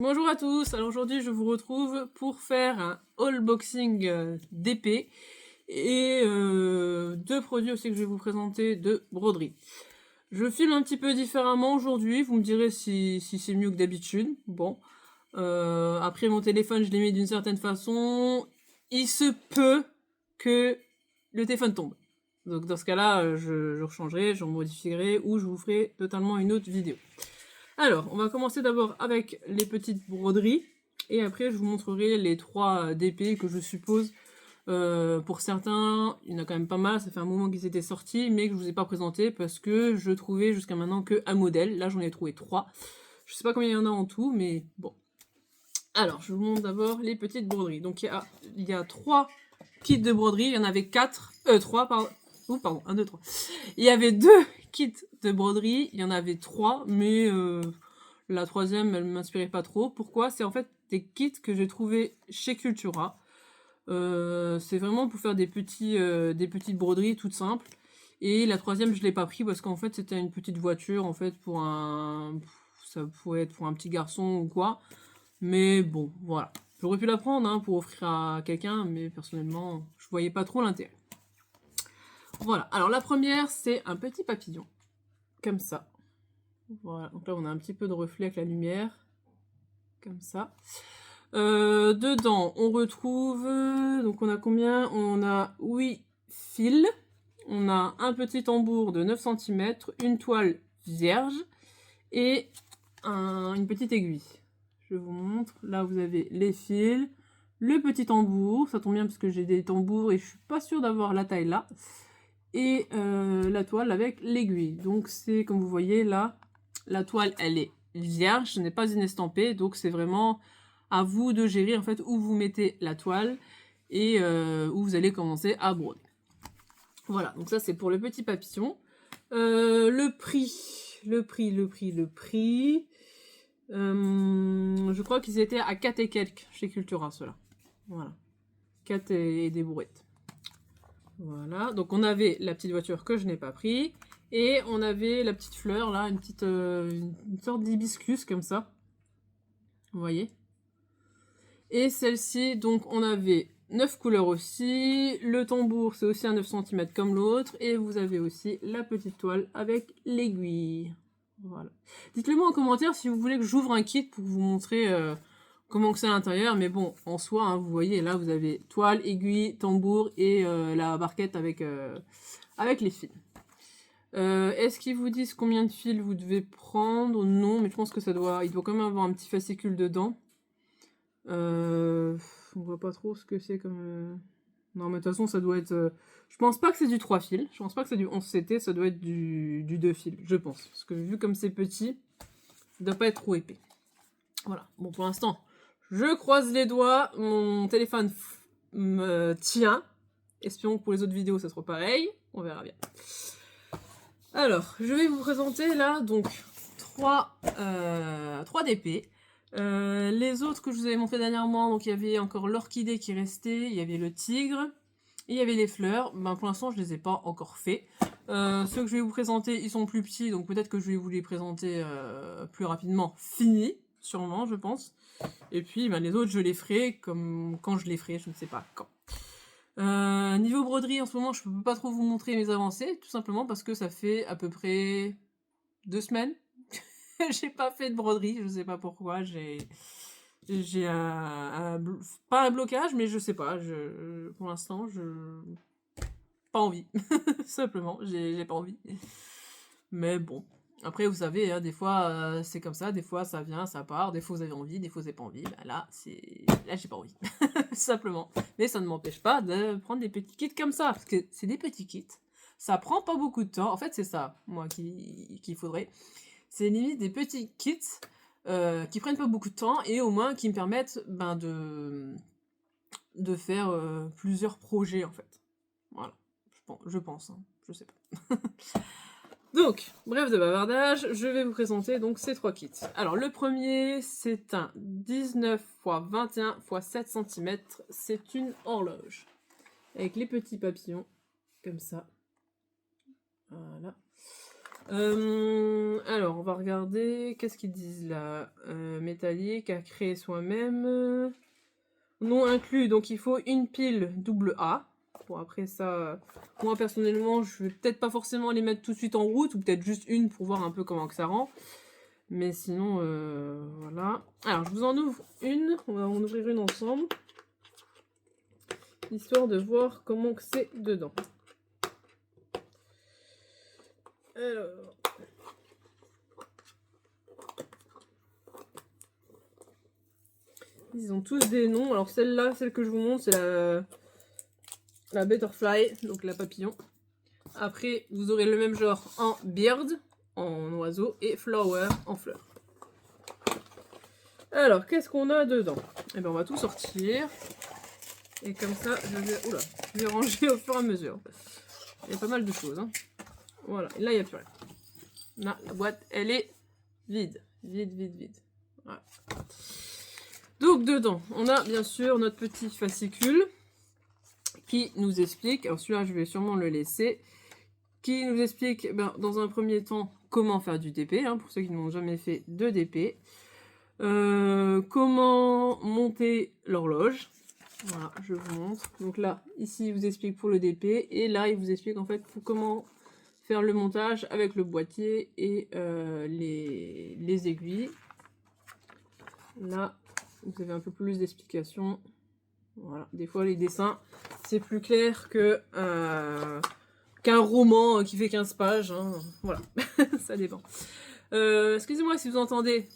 Bonjour à tous, alors aujourd'hui je vous retrouve pour faire un haul boxing d'épée et deux produits aussi que je vais vous présenter de broderie. Je filme un petit peu différemment aujourd'hui, vous me direz si c'est mieux que d'habitude. Bon, après mon téléphone je l'ai mis d'une certaine façon, il se peut que le téléphone tombe. Donc dans ce cas-là, je rechangerai, je modifierai ou je vous ferai totalement une autre vidéo. Alors, on va commencer d'abord avec les petites broderies. Et après, je vous montrerai les trois DP que je suppose, pour certains, il y en a quand même pas mal, ça fait un moment qu'ils étaient sortis, mais que je vous ai pas présenté parce que je trouvais jusqu'à maintenant que un modèle. Là, j'en ai trouvé 3. Je sais pas combien il y en a en tout, mais bon. Alors, je vous montre d'abord les petites broderies. Donc, il y a 3 kits de broderie, il y en avait 3, pardon. Oh, pardon, 1, 2, 3. Il y avait 2 kits de broderie, il y en avait 3, mais la troisième, elle m'inspirait pas trop. Pourquoi? C'est en fait des kits que j'ai trouvé chez Cultura. C'est vraiment pour faire des petites broderies toutes simples. Et la troisième, je l'ai pas pris parce qu'en fait, c'était une petite voiture, en fait, ça pouvait être pour un petit garçon ou quoi. Mais bon, voilà. J'aurais pu la prendre pour offrir à quelqu'un, mais personnellement, je voyais pas trop l'intérêt. Voilà. Alors la première, c'est un petit papillon. Comme ça. Voilà. Donc là, on a un petit peu de reflet avec la lumière. Comme ça. Dedans, on retrouve... donc on a combien? On a 8 fils. On a un petit tambour de 9 cm, une toile vierge et une petite aiguille. Je vous montre. Là, vous avez les fils, le petit tambour. Ça tombe bien parce que j'ai des tambours et je suis pas sûre d'avoir la taille là. Et la toile avec l'aiguille. Donc c'est, comme vous voyez là, la toile, elle est vierge, ce n'est pas une estampée. Donc c'est vraiment à vous de gérer en fait où vous mettez la toile et où vous allez commencer à broder. Voilà, donc ça c'est pour le petit papillon. Le prix. Je crois qu'ils étaient à 4 et quelques chez Cultura, ceux-là. Voilà. 4 et des brouettes. Voilà, donc on avait la petite voiture que je n'ai pas pris. Et on avait la petite fleur, là, une sorte d'hibiscus, comme ça. Vous voyez? Et celle-ci, donc on avait 9 couleurs aussi. Le tambour, c'est aussi un 9 cm comme l'autre. Et vous avez aussi la petite toile avec l'aiguille. Voilà. Dites-le moi en commentaire si vous voulez que j'ouvre un kit pour vous montrer comment que c'est à l'intérieur. Mais bon, en soi, vous voyez, là, vous avez toile, aiguille, tambour et la barquette avec les fils. Est-ce qu'ils vous disent combien de fils vous devez prendre? Non, mais je pense que il doit quand même avoir un petit fascicule dedans. On voit pas trop ce que c'est comme... Non, mais de toute façon, ça doit être... Je pense pas que c'est du 3 fils. Je pense pas que c'est du 11 CT, ça doit être du 2 fils, je pense. Parce que vu comme c'est petit, ça doit pas être trop épais. Voilà. Bon, pour l'instant, je croise les doigts. Mon téléphone me tient. Espérons que pour les autres vidéos, ça sera pareil. On verra bien. Alors, je vais vous présenter là, donc, 3 DP. Les autres que je vous avais montré dernièrement, donc il y avait encore l'orchidée qui restait, il y avait le tigre, et il y avait les fleurs. Ben, pour l'instant, je les ai pas encore faits. Ceux que je vais vous présenter, ils sont plus petits, donc peut-être que je vais vous les présenter plus rapidement finis, sûrement, je pense. Et puis, ben, les autres, je les ferai comme quand je les ferai, je ne sais pas quand. Niveau broderie, en ce moment, je peux pas trop vous montrer mes avancées, tout simplement parce que ça fait à peu près 2 semaines. J'ai pas fait de broderie, je sais pas pourquoi, j'ai pas un blocage, mais je sais pas, pour l'instant, pas envie, simplement, j'ai pas envie. Mais bon, après vous savez, des fois c'est comme ça, des fois ça vient, ça part, des fois vous avez envie, des fois vous avez pas envie, bah là j'ai pas envie, simplement. Mais ça ne m'empêche pas de prendre des petits kits comme ça, parce que c'est des petits kits, ça prend pas beaucoup de temps, en fait c'est ça, moi, qu'il faudrait. C'est limite des petits kits qui prennent pas beaucoup de temps et au moins qui me permettent de faire plusieurs projets en fait. Voilà, je pense, je sais pas. Donc, bref de bavardage, je vais vous présenter donc ces 3 kits. Alors le premier, c'est un 19 x 21 x 7 cm, c'est une horloge. Avec les petits papillons, comme ça. Voilà. Alors, on va regarder. Qu'est-ce qu'ils disent là? Métallique, à créer soi-même. Non inclus, donc il faut une pile double A. Bon, après ça, moi personnellement, je vais peut-être pas forcément les mettre tout de suite en route, ou peut-être juste une pour voir un peu comment que ça rend. Mais sinon, voilà. Alors, je vous en ouvre une. On va en ouvrir une ensemble. Histoire de voir comment que c'est dedans. Alors... Ils ont tous des noms. Alors celle-là, celle que je vous montre, c'est la Butterfly, donc la papillon. Après, vous aurez le même genre en Bird, en oiseau, et Flower, en fleur. Alors, qu'est-ce qu'on a dedans? Eh bien, on va tout sortir. Et comme ça, je vais ranger au fur et à mesure. Il y a pas mal de choses. Hein. Voilà, et là, il n'y a plus rien. Là, la boîte, elle est vide. Vide, vide, vide. Voilà. Donc, dedans, on a bien sûr notre petit fascicule qui nous explique, alors celui-là, je vais sûrement le laisser, qui nous explique, dans un premier temps, comment faire du DP, hein, pour ceux qui n'ont jamais fait de DP. Comment monter l'horloge. Voilà, je vous montre. Donc là, ici, il vous explique pour le DP. Et là, il vous explique en fait comment faire le montage avec le boîtier et les aiguilles. Là, vous avez un peu plus d'explications. Voilà, des fois, les dessins, c'est plus clair que qu'un roman qui fait 15 pages. Hein. Voilà, ça dépend. Excusez-moi si vous entendez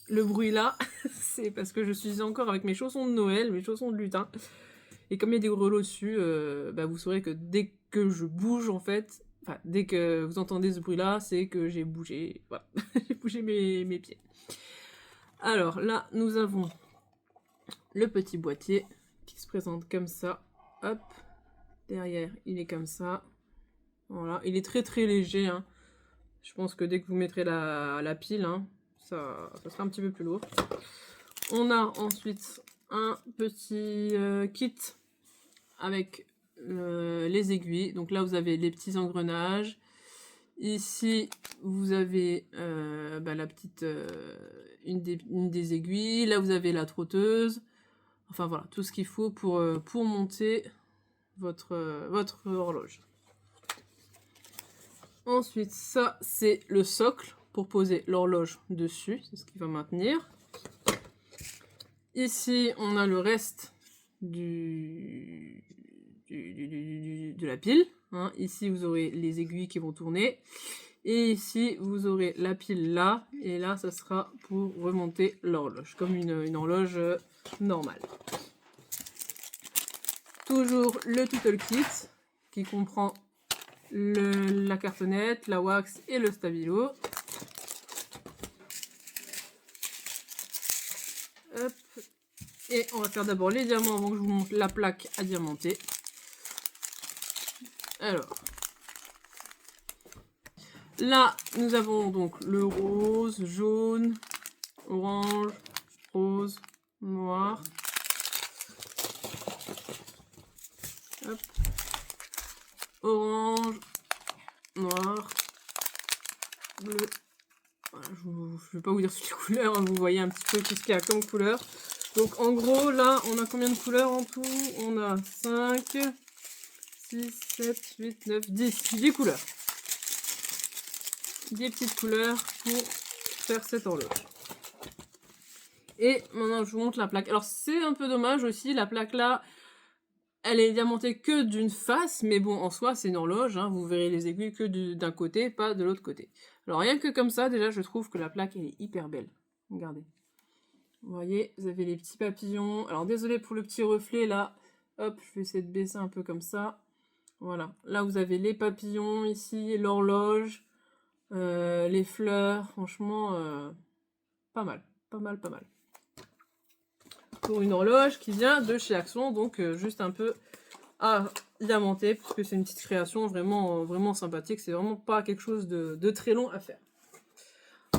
le bruit là, c'est parce que je suis encore avec mes chaussons de Noël, mes chaussons de lutin. Et comme il y a des grelots dessus, vous saurez que dès que je bouge en fait, enfin dès que vous entendez ce bruit là, c'est que j'ai bougé, voilà, j'ai bougé mes pieds. Alors là, nous avons le petit boîtier qui se présente comme ça. Hop, derrière, il est comme ça. Voilà, il est très très léger. Hein. Je pense que dès que vous mettrez la pile, hein, ça sera un petit peu plus lourd. On a ensuite un petit kit avec les aiguilles. Donc là, vous avez les petits engrenages. Ici, vous avez la petite une des aiguilles. Là, vous avez la trotteuse. Enfin voilà, tout ce qu'il faut pour monter votre horloge. Ensuite, ça, c'est le socle pour poser l'horloge dessus. C'est ce qui va maintenir. Ici, on a le reste de la pile. Hein. Ici, vous aurez les aiguilles qui vont tourner. Et ici, vous aurez la pile là. Et là, ça sera pour remonter l'horloge, comme une horloge normale. Toujours le Tuttle Kit, qui comprend la cartonnette, la wax et le stabilo. Hop. Et on va faire d'abord les diamants avant que je vous montre la plaque à diamanter. Alors, là, nous avons donc le rose, jaune, orange, rose, noir. Hop. Orange, noir, bleu. Voilà, je ne vais pas vous dire toutes les couleurs, hein, vous voyez un petit peu tout ce qu'il y a comme couleur. Donc en gros, là, on a combien de couleurs en tout? On a 5, 6, 7, 8, 9, 10. 10 couleurs. 10 petites couleurs pour faire cette horloge. Et maintenant, je vous montre la plaque. Alors, c'est un peu dommage aussi, la plaque là, elle est diamantée que d'une face, mais bon, en soi, c'est une horloge. Hein, vous verrez les aiguilles que d'un côté, pas de l'autre côté. Alors, rien que comme ça, déjà, je trouve que la plaque, elle est hyper belle. Regardez. Vous voyez, vous avez les petits papillons. Alors, désolé pour le petit reflet, là. Hop, je vais essayer de baisser un peu comme ça. Voilà. Là, vous avez les papillons, ici, l'horloge, les fleurs. Franchement, pas mal. Pas mal, pas mal. Pour une horloge qui vient de chez Axon, donc juste un peu à diamanter, parce que c'est une petite création vraiment, vraiment sympathique. C'est vraiment pas quelque chose de très long à faire.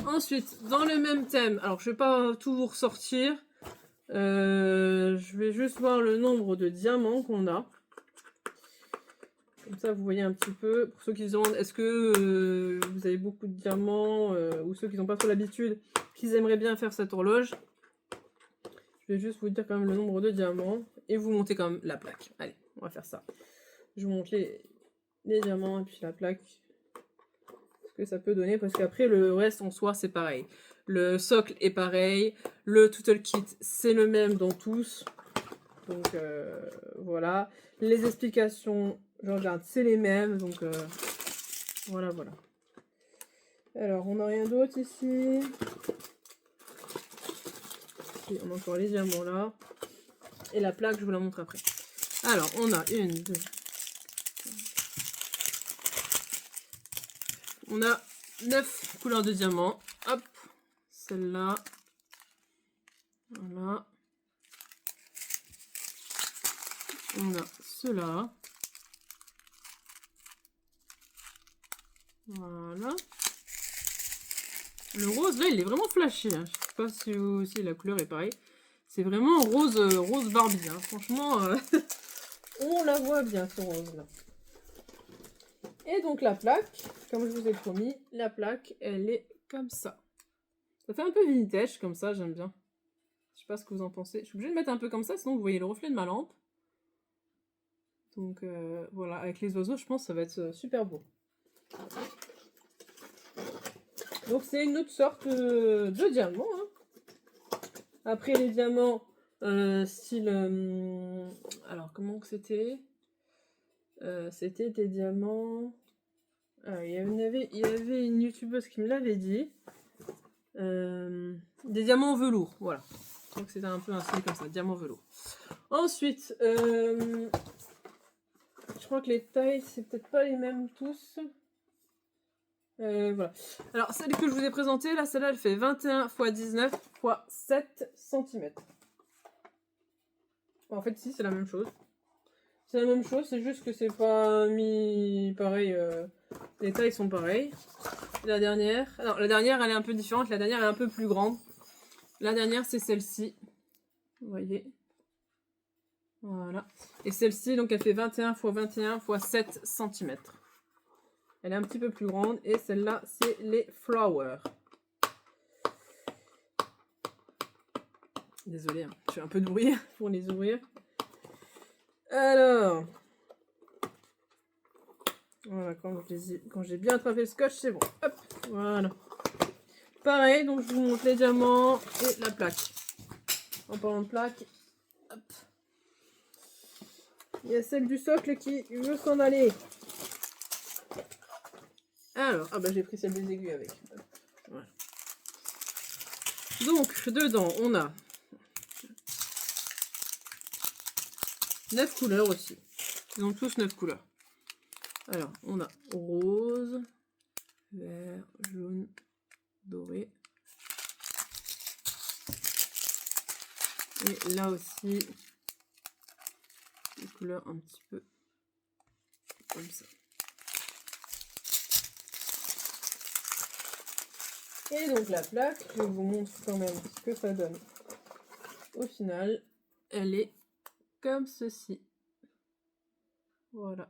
Ensuite, dans le même thème, alors je vais pas tout vous ressortir, je vais juste voir le nombre de diamants qu'on a. Comme ça, vous voyez un petit peu. Pour ceux qui se demandent, est-ce que vous avez beaucoup de diamants ou ceux qui n'ont pas trop l'habitude, qu'ils aimeraient bien faire cette horloge. Je vais juste vous dire quand même le nombre de diamants et vous montez quand même la plaque. Allez, on va faire ça. Je vous montre les diamants et puis la plaque. Ce que ça peut donner parce qu'après le reste en soi c'est pareil. Le socle est pareil. Le total kit c'est le même dans tous. Donc voilà. Les explications, je regarde, c'est les mêmes. Donc voilà, voilà. Alors, on n'a rien d'autre ici. Et on a encore les diamants là. Et la plaque, je vous la montre après. Alors, on a une, deux. On a 9 couleurs de diamants. Hop. Celle-là. Voilà. On a ceux-là. Voilà. Le rose, là, il est vraiment flashy. Hein. Je sais pas si vous aussi la couleur est pareille. C'est vraiment rose, rose Barbie. Hein. Franchement, on la voit bien, ce rose-là. Et donc, la plaque, comme je vous ai promis, la plaque, elle est comme ça. Ça fait un peu vintage, comme ça, j'aime bien. Je sais pas ce que vous en pensez. Je suis obligée de mettre un peu comme ça, sinon vous voyez le reflet de ma lampe. Donc, voilà, avec les oiseaux, je pense que ça va être super beau. Donc c'est une autre sorte de diamant. Hein. Après les diamants, style... alors comment que c'était c'était des diamants... Ah, il y avait une youtubeuse qui me l'avait dit. Des diamants en velours, voilà. Je crois que c'était un peu un style comme ça, diamant velours. Ensuite, je crois que les tailles, c'est peut-être pas les mêmes tous. Voilà. Alors, celle que je vous ai présentée, là, celle-là, elle fait 21 x 19 x 7 cm. En fait, ici, c'est la même chose. C'est la même chose, c'est juste que c'est pas mis pareil. Les tailles sont pareilles. La dernière... Non, la dernière, elle est un peu différente. La dernière est un peu plus grande. La dernière, c'est celle-ci. Vous voyez. Voilà. Et celle-ci, donc, elle fait 21 x 21 x 7 cm. Elle est un petit peu plus grande. Et celle-là, c'est les flowers. Désolée, hein, je fais un peu de bruit pour les ouvrir. Alors. Voilà, quand j'ai bien attrapé le scotch, c'est bon. Hop, voilà. Pareil, donc je vous montre les diamants et la plaque. En parlant de plaque, hop. Il y a celle du socle qui veut s'en aller. Alors, ah bah j'ai pris celle des aiguilles avec. Voilà. Donc, dedans, on a 9 couleurs aussi. Ils ont tous 9 couleurs. Alors, on a rose, vert, jaune, doré. Et là aussi, des couleurs un petit peu comme ça. Et donc la plaque, je vous montre quand même ce que ça donne. Au final, elle est comme ceci. Voilà.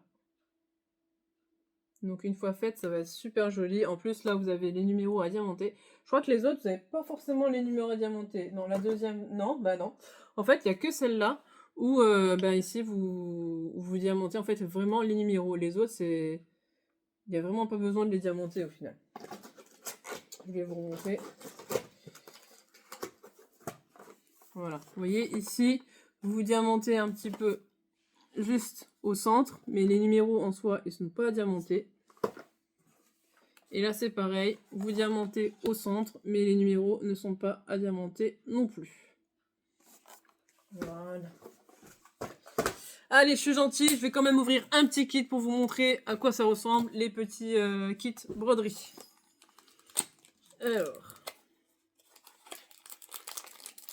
Donc une fois faite, ça va être super joli. En plus, là, vous avez les numéros à diamanter. Je crois que les autres, vous n'avez pas forcément les numéros à diamanter. Non, la deuxième, non, bah non. En fait, il n'y a que celle-là où, bah, ici, vous diamantez en fait vraiment les numéros. Les autres, c'est... Il n'y a vraiment pas besoin de les diamanter au final. Je vais vous montrer. Voilà. Vous voyez, ici, vous diamantez un petit peu juste au centre, mais les numéros en soi, ils ne sont pas diamantés. Et là, c'est pareil, vous diamantez au centre, mais les numéros ne sont pas à diamanter non plus. Voilà. Allez, je suis gentille, je vais quand même ouvrir un petit kit pour vous montrer à quoi ça ressemble, les petits kits broderie. Alors,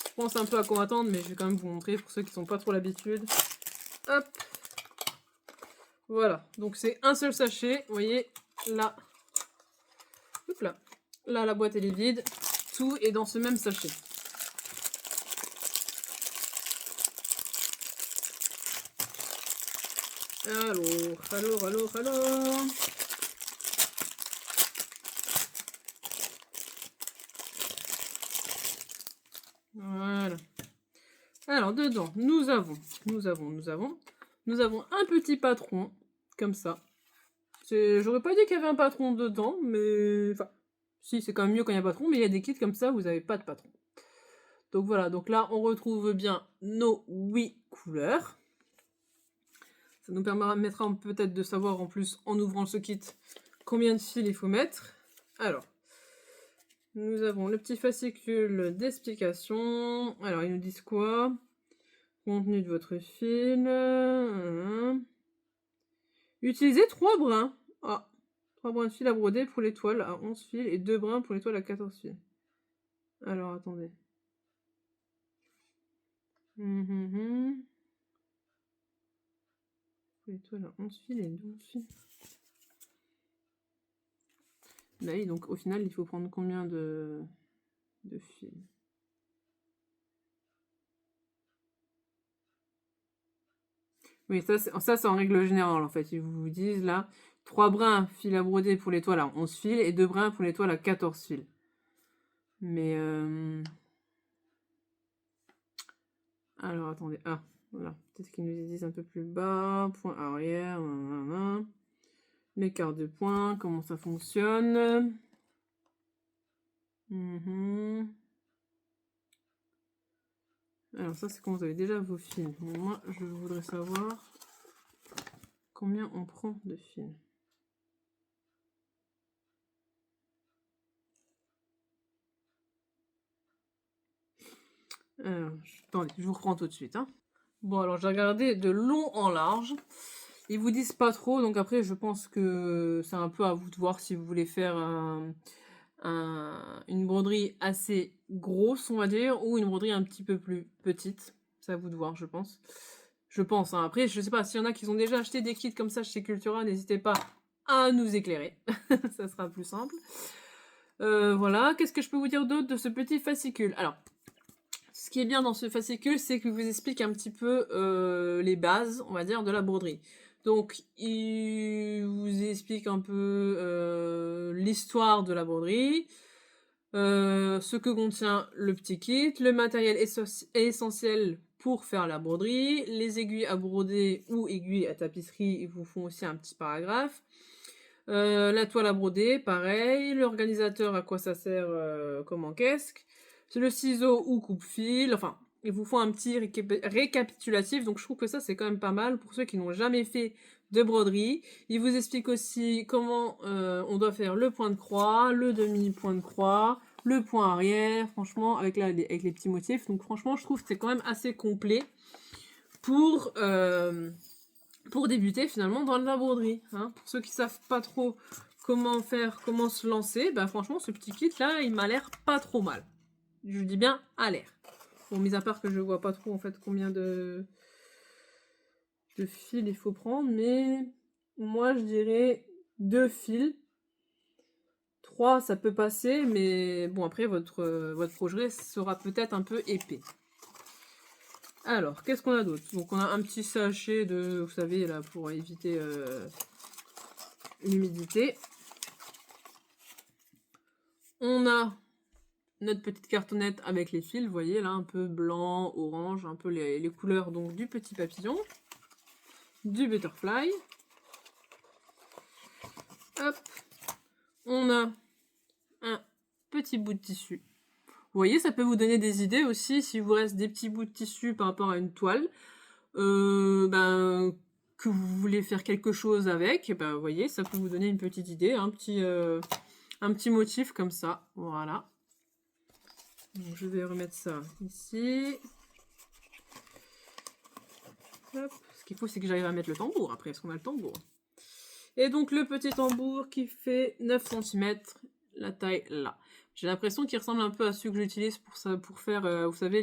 je pense un peu à quoi m'attendre, mais je vais quand même vous montrer pour ceux qui n'ont pas trop l'habitude. Hop. Voilà, donc c'est un seul sachet, vous voyez, là. Hop là. Là, la boîte, elle est vide. Tout est dans ce même sachet. Alors. Voilà. Alors, dedans, nous avons un petit patron, comme ça. J'aurais pas dit qu'il y avait un patron dedans, mais... Enfin, si, c'est quand même mieux quand il y a un patron, mais il y a des kits comme ça, vous n'avez pas de patron. Donc voilà, donc là, on retrouve bien nos 8 couleurs. Ça nous permettra peut-être de savoir en plus, en ouvrant ce kit, combien de fils il faut mettre. Alors, nous avons le petit fascicule d'explication. Alors, ils nous disent quoi? Contenu de votre fil. Utilisez 3 brins. Ah, 3 brins de fil à broder pour l'étoile à 11 fils et 2 brins pour l'étoile à 14 fils. Alors, attendez. L'étoile à 11 fils et 12 fils. Bah oui, donc au final, il faut prendre combien de fils? Oui, ça c'est en règle générale, en fait. Ils vous disent, là, 3 brins fil à broder pour l'étoile à 11 fils et 2 brins pour l'étoile à 14 fils. Mais, alors, attendez. Ah, voilà. Peut-être qu'ils nous disent un peu plus bas. Point arrière. L'écart de points. Comment ça fonctionne. Alors, ça, c'est quand vous avez déjà vos fils. Mais moi, je voudrais savoir combien on prend de fils. Attendez, je vous reprends tout de suite. Bon, alors j'ai regardé de long en large. Ils vous disent pas trop, donc après je pense que c'est un peu à vous de voir si vous voulez faire une broderie assez grosse, on va dire, ou une broderie un petit peu plus petite. C'est à vous de voir, je pense. Après, je sais pas, s'il y en a qui ont déjà acheté des kits comme ça chez Cultura, n'hésitez pas à nous éclairer. Ça sera plus simple. Voilà, qu'est-ce que je peux vous dire d'autre de ce petit fascicule? Alors, ce qui est bien dans ce fascicule, c'est qu'il vous explique un petit peu les bases, on va dire, de la broderie. Donc, il vous explique un peu l'histoire de la broderie, ce que contient le petit kit, le matériel essentiel pour faire la broderie, les aiguilles à broder ou aiguilles à tapisserie, ils vous font aussi un petit paragraphe. La toile à broder, pareil, l'organisateur, à quoi ça sert comme encaisque, le ciseau ou coupe-fil, enfin, ils vous font un petit récapitulatif, donc je trouve que ça c'est quand même pas mal pour ceux qui n'ont jamais fait de broderie. Ils vous expliquent aussi comment on doit faire le point de croix, le demi-point de croix, le point arrière, franchement, avec les petits motifs. Donc franchement, je trouve que c'est quand même assez complet pour débuter finalement dans la broderie. Pour ceux qui savent pas trop comment faire, comment se lancer, bah franchement, ce petit kit là, il m'a l'air pas trop mal. Je dis bien à l'air. Bon, mis à part que je vois pas trop en fait combien de fils il faut prendre, mais moi je dirais 2 fils. 3 ça peut passer, mais bon après votre projet sera peut-être un peu épais. Alors, qu'est-ce qu'on a d'autre? Donc on a un petit sachet de, vous savez là, pour éviter l'humidité. On a notre petite cartonnette avec les fils, vous voyez là, un peu blanc, orange, un peu les couleurs donc du petit papillon, du butterfly. Hop, on a un petit bout de tissu. Vous voyez, ça peut vous donner des idées aussi, si vous reste des petits bouts de tissu par rapport à une toile, que vous voulez faire quelque chose avec, vous voyez, ça peut vous donner une petite idée, un petit motif comme ça, voilà. Donc, je vais remettre ça ici. Hop. Ce qu'il faut, c'est que j'arrive à mettre le tambour après, parce qu'on a le tambour. Et donc, le petit tambour qui fait 9 cm, la taille là. J'ai l'impression qu'il ressemble un peu à ceux que j'utilise pour faire, vous savez,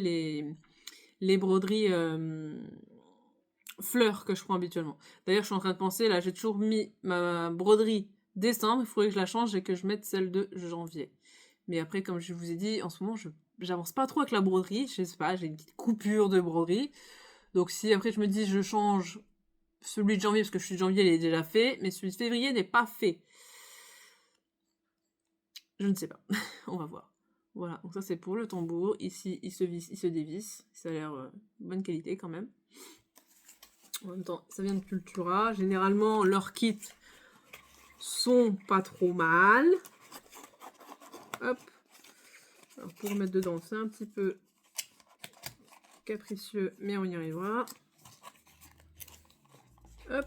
les broderies fleurs que je prends habituellement. D'ailleurs, je suis en train de penser, là, j'ai toujours mis ma broderie décembre, il faudrait que je la change et que je mette celle de janvier. Mais après, comme je vous ai dit, en ce moment, j'avance pas trop avec la broderie. Je sais pas, j'ai une petite coupure de broderie. Donc si après je me dis je change celui de janvier, parce que celui de janvier il est déjà fait, mais celui de février n'est pas fait. Je ne sais pas, on va voir. Voilà, donc ça c'est pour le tambour. Ici, il se visse, il se dévisse. Ça a l'air bonne qualité quand même. En même temps, ça vient de Cultura. Généralement, leurs kits sont pas trop mal. Hop. Alors, pour mettre dedans, c'est un petit peu capricieux, mais on y arrivera. Hop.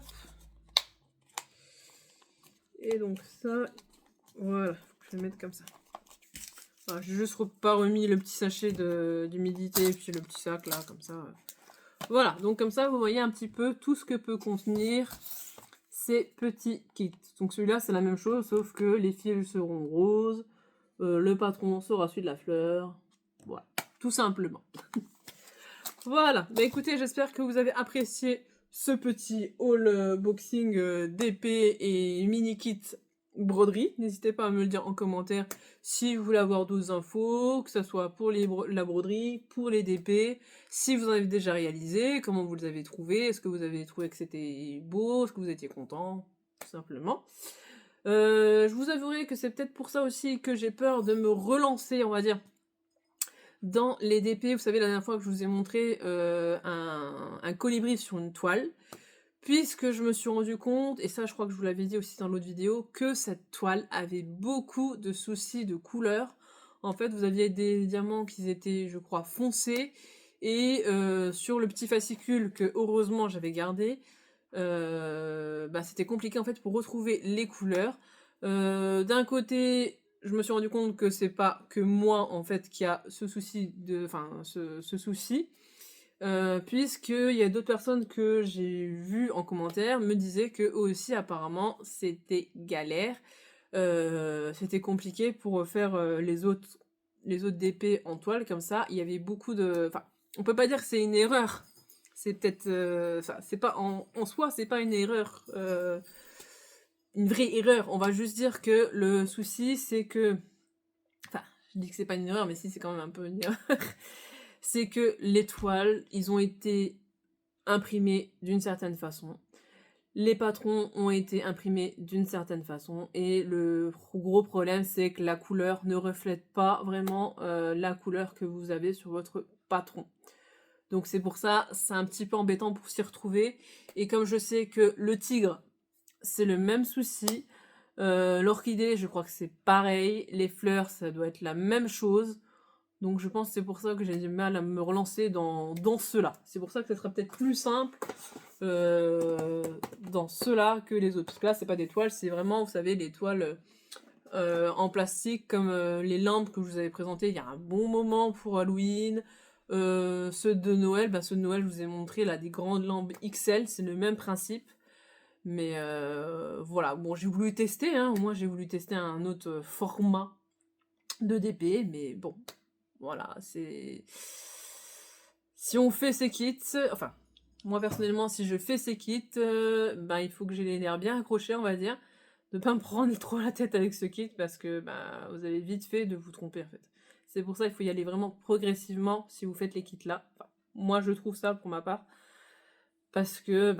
Et donc ça, voilà, faut que je le mette comme ça. Voilà, j'ai juste pas remis le petit sachet d'humidité, puis le petit sac là, comme ça. Voilà, donc comme ça, vous voyez un petit peu tout ce que peut contenir ces petits kits. Donc celui-là, c'est la même chose, sauf que les fils seront roses, le patron sera celui de la fleur. Voilà, tout simplement. Voilà, bah écoutez, j'espère que vous avez apprécié ce petit haul boxing d'épée et mini kit broderie. N'hésitez pas à me le dire en commentaire si vous voulez avoir d'autres infos, que ce soit pour la broderie, pour les DP, si vous en avez déjà réalisé, comment vous les avez trouvés, est-ce que vous avez trouvé que c'était beau, est-ce que vous étiez content, tout simplement. Je vous avouerai que c'est peut-être pour ça aussi que j'ai peur de me relancer, on va dire, dans les DP. Vous savez, la dernière fois que je vous ai montré un colibri sur une toile, puisque je me suis rendu compte, et ça je crois que je vous l'avais dit aussi dans l'autre vidéo, que cette toile avait beaucoup de soucis de couleur. En fait, vous aviez des diamants qui étaient, je crois, foncés, et sur le petit fascicule que heureusement j'avais gardé, bah, c'était compliqué en fait pour retrouver les couleurs. D'un côté, je me suis rendu compte que c'est pas que moi en fait qui a ce souci ce souci. Puisqu'il y a d'autres personnes que j'ai vues en commentaire me disaient que eux aussi apparemment c'était galère, c'était compliqué pour faire les autres DP en toile comme ça. Il y avait beaucoup de, enfin, on peut pas dire que c'est une erreur, c'est peut-être, enfin, c'est pas en soi, c'est pas une erreur, une vraie erreur. On va juste dire que le souci c'est que, enfin, je dis que c'est pas une erreur, mais si, c'est quand même un peu une erreur. C'est que les toiles, ils ont été imprimés d'une certaine façon. Les patrons ont été imprimés d'une certaine façon. Et le gros problème, c'est que la couleur ne reflète pas vraiment la couleur que vous avez sur votre patron. Donc c'est pour ça, c'est un petit peu embêtant pour s'y retrouver. Et comme je sais que le tigre, c'est le même souci. L'orchidée, je crois que c'est pareil. Les fleurs, ça doit être la même chose. Donc je pense que c'est pour ça que j'ai du mal à me relancer dans ceux-là. C'est pour ça que ce sera peut-être plus simple dans ceux-là que les autres. Parce que là, c'est pas des toiles, c'est vraiment, vous savez, les toiles en plastique, comme les lampes que je vous avais présentées il y a un bon moment pour Halloween. Ceux de Noël, ceux de Noël, je vous ai montré là, des grandes lampes XL, c'est le même principe. Mais voilà, bon, j'ai voulu tester, hein, au moins j'ai voulu tester un autre format de DP, mais bon... Voilà, c'est... Si on fait ces kits... Enfin, moi personnellement, si je fais ces kits, il faut que j'ai les nerfs bien accrochés, on va dire. De pas me prendre trop la tête avec ce kit, parce que vous avez vite fait de vous tromper, en fait. C'est pour ça qu'il faut y aller vraiment progressivement si vous faites les kits là. Enfin, moi, je trouve ça pour ma part. Parce que,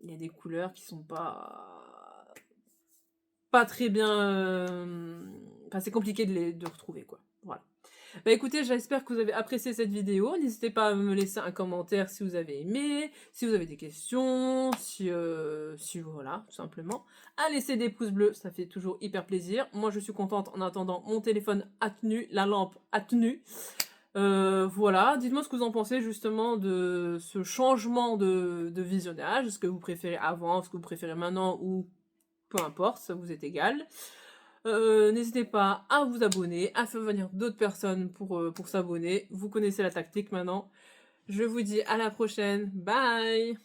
il y a des couleurs qui sont pas très bien... Enfin, c'est compliqué de retrouver, quoi. Voilà. Bah écoutez, j'espère que vous avez apprécié cette vidéo. N'hésitez pas à me laisser un commentaire si vous avez aimé, si vous avez des questions, si voilà, tout simplement. À laisser des pouces bleus, ça fait toujours hyper plaisir. Moi, je suis contente en attendant. Mon téléphone a tenu, la lampe a tenu. Voilà, dites-moi ce que vous en pensez justement de ce changement de visionnage. Est-ce que vous préférez avant, est-ce que vous préférez maintenant ou peu importe, ça vous est égal. N'hésitez pas à vous abonner, à faire venir d'autres personnes pour s'abonner. Vous connaissez la tactique maintenant. Je vous dis à la prochaine. Bye!